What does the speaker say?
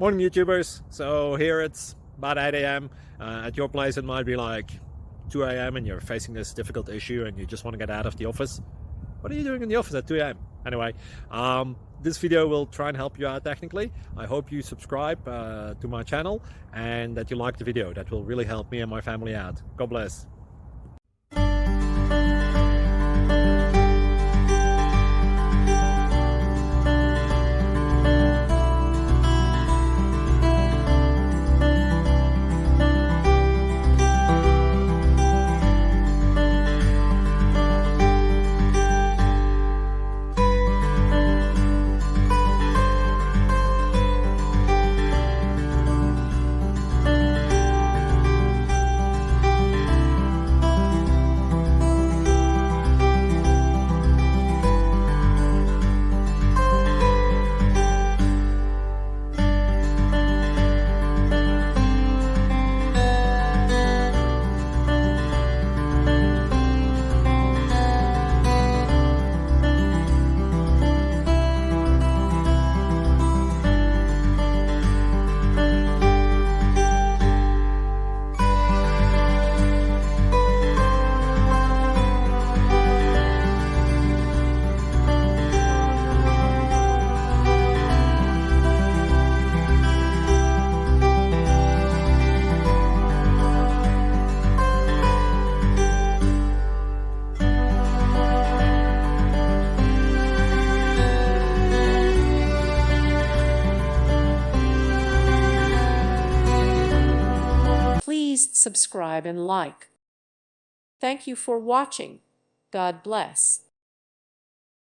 Morning, YouTubers. So here it's about 8 a.m. At your place, it might be like 2 a.m. and you're facing this difficult issue and you just want to get out of the office. What are you doing in the office at 2 a.m.? Anyway, this video will try and help you out technically. I hope you subscribe to my channel and that you like the video. That will really help me and my family out. God bless. Please subscribe and like. Thank you for watching. God bless.